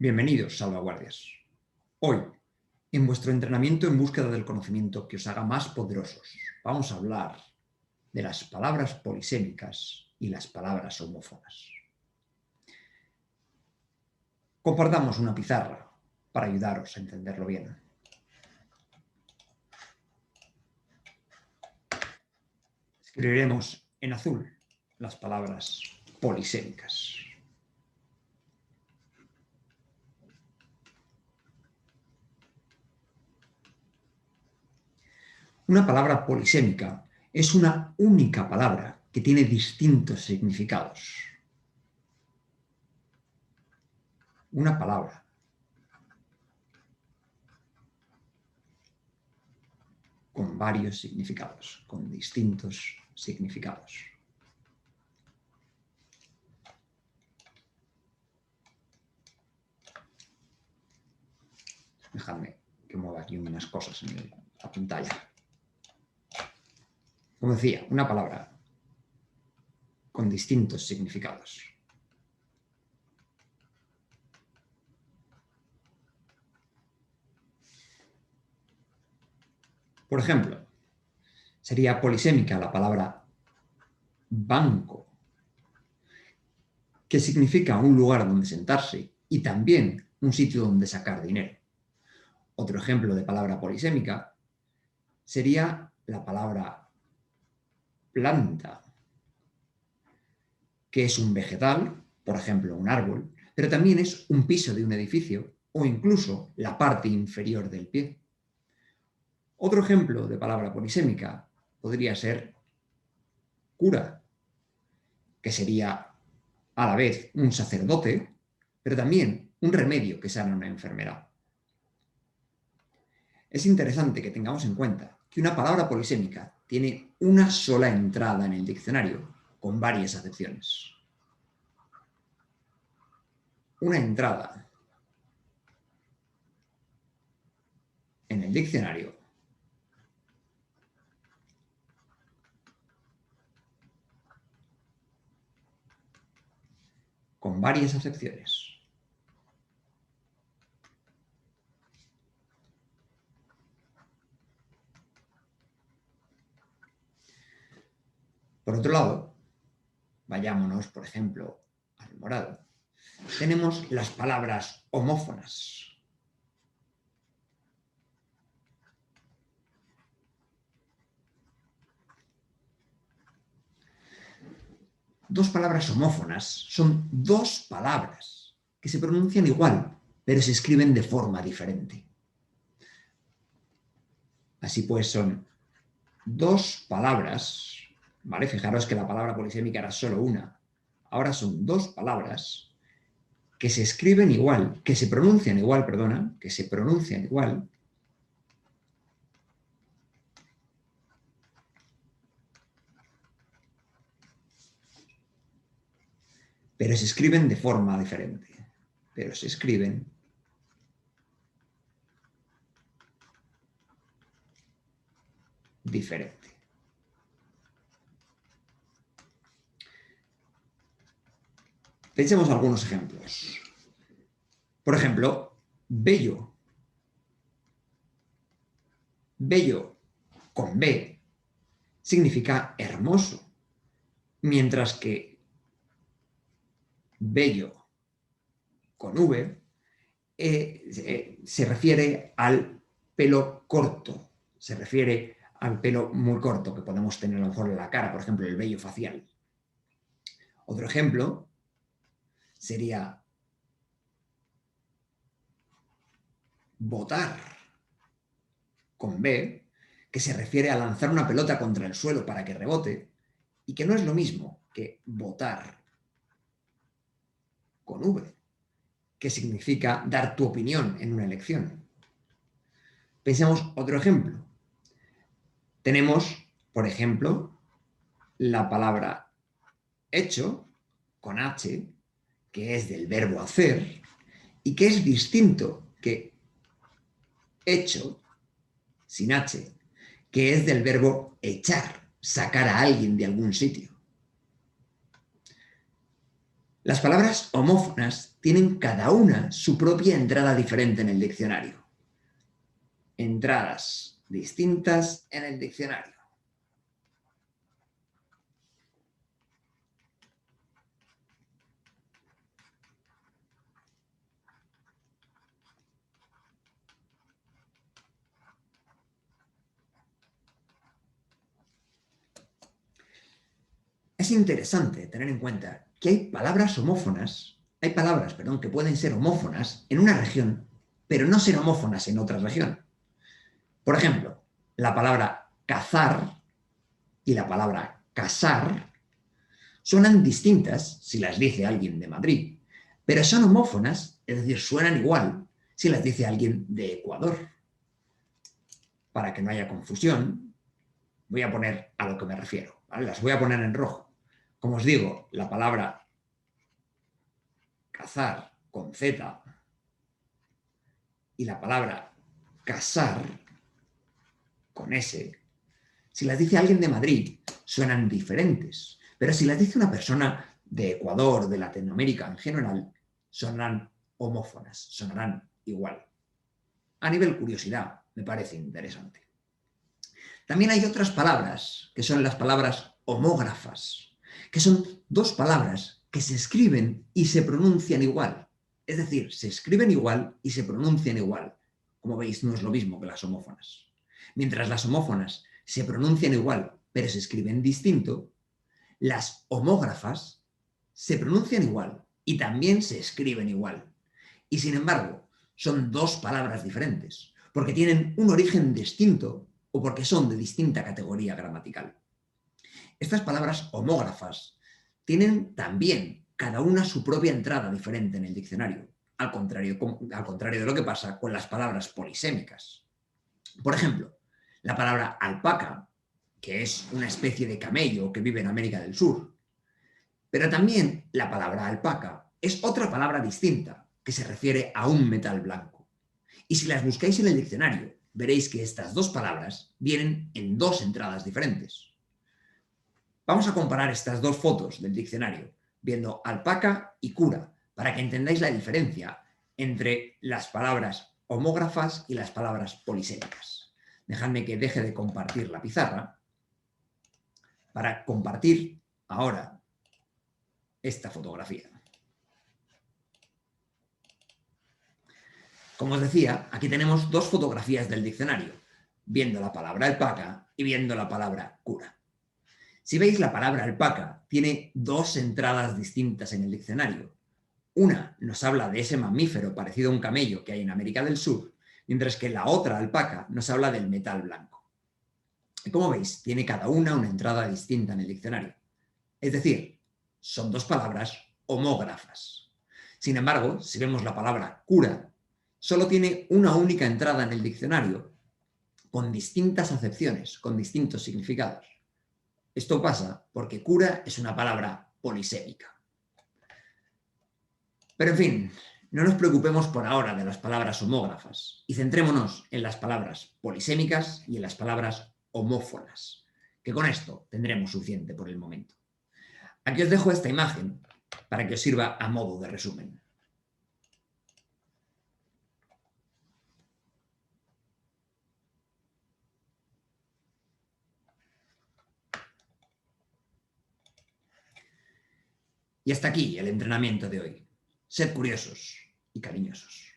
Bienvenidos, salvaguardias. Hoy, en vuestro entrenamiento en búsqueda del conocimiento que os haga más poderosos, vamos a hablar de las palabras polisémicas y las palabras homófonas. Compartamos una pizarra para ayudaros a entenderlo bien. Escribiremos en azul las palabras polisémicas. Una palabra polisémica es una única palabra que tiene distintos significados. Una palabra con varios significados, con distintos significados. Dejadme que mueva aquí unas cosas en la pantalla. Como decía, una palabra con distintos significados. Por ejemplo, sería polisémica la palabra banco, que significa un lugar donde sentarse y también un sitio donde sacar dinero. Otro ejemplo de palabra polisémica sería la palabra planta, que es un vegetal, por ejemplo, un árbol, pero también es un piso de un edificio o incluso la parte inferior del pie. Otro ejemplo de palabra polisémica podría ser cura, que sería a la vez un sacerdote, pero también un remedio que sana una enfermedad. Es interesante que tengamos en cuenta que una palabra polisémica tiene una sola entrada en el diccionario, con varias acepciones. Una entrada en el diccionario con varias acepciones. Por otro lado, vayámonos, por ejemplo, al morado. Tenemos las palabras homófonas. Dos palabras homófonas son dos palabras que se pronuncian igual, pero se escriben de forma diferente. Así pues, son dos palabras, ¿vale? Fijaros que la palabra polisémica era solo una. Ahora son dos palabras que se escriben igual, que se pronuncian igual, perdona, que se pronuncian igual, pero se escriben de forma diferente. Pero se escriben diferente. Pensemos algunos ejemplos. Por ejemplo, bello. Bello con B significa hermoso, mientras que bello con V se refiere al pelo corto, se refiere al pelo muy corto que podemos tener a lo mejor en la cara, por ejemplo, el vello facial. Otro ejemplo sería botar con B, que se refiere a lanzar una pelota contra el suelo para que rebote, y que no es lo mismo que votar con V, que significa dar tu opinión en una elección. Pensemos otro ejemplo. Tenemos, por ejemplo, la palabra hecho, con H, que es del verbo hacer, y que es distinto que hecho, sin H, que es del verbo echar, sacar a alguien de algún sitio. Las palabras homófonas tienen cada una su propia entrada diferente en el diccionario. Entradas distintas en el diccionario. Es interesante tener en cuenta que hay palabras homófonas, que pueden ser homófonas en una región, pero no ser homófonas en otra región. Por ejemplo, la palabra cazar y la palabra casar suenan distintas si las dice alguien de Madrid, pero son homófonas, es decir, suenan igual si las dice alguien de Ecuador. Para que no haya confusión, voy a poner a lo que me refiero, ¿vale? Las voy a poner en rojo. Como os digo, la palabra cazar con Z y la palabra casar con S, si las dice alguien de Madrid, suenan diferentes. Pero si las dice una persona de Ecuador, de Latinoamérica en general, sonarán homófonas, sonarán igual. A nivel curiosidad, me parece interesante. También hay otras palabras, que son las palabras homógrafas, que son dos palabras que se escriben y se pronuncian igual. Es decir, se escriben igual y se pronuncian igual. Como veis, no es lo mismo que las homófonas. Mientras las homófonas se pronuncian igual, pero se escriben distinto, las homógrafas se pronuncian igual y también se escriben igual. Y sin embargo, son dos palabras diferentes, porque tienen un origen distinto o porque son de distinta categoría gramatical. Estas palabras homógrafas tienen también cada una su propia entrada diferente en el diccionario, al contrario de lo que pasa con las palabras polisémicas. Por ejemplo, la palabra alpaca, que es una especie de camello que vive en América del Sur, pero también la palabra alpaca es otra palabra distinta que se refiere a un metal blanco. Y si las buscáis en el diccionario, veréis que estas dos palabras vienen en dos entradas diferentes. Vamos a comparar estas dos fotos del diccionario, viendo alpaca y cura, para que entendáis la diferencia entre las palabras homógrafas y las palabras polisémicas. Dejadme que deje de compartir la pizarra para compartir ahora esta fotografía. Como os decía, aquí tenemos dos fotografías del diccionario, viendo la palabra alpaca y viendo la palabra cura. Si veis, la palabra alpaca tiene dos entradas distintas en el diccionario. Una nos habla de ese mamífero parecido a un camello que hay en América del Sur, mientras que la otra, alpaca, nos habla del metal blanco. Y como veis, tiene cada una entrada distinta en el diccionario. Es decir, son dos palabras homógrafas. Sin embargo, si vemos la palabra cura, solo tiene una única entrada en el diccionario, con distintas acepciones, con distintos significados. Esto pasa porque cura es una palabra polisémica. Pero en fin, no nos preocupemos por ahora de las palabras homógrafas y centrémonos en las palabras polisémicas y en las palabras homófonas, que con esto tendremos suficiente por el momento. Aquí os dejo esta imagen para que os sirva a modo de resumen. Y hasta aquí el entrenamiento de hoy. Sed curiosos y cariñosos.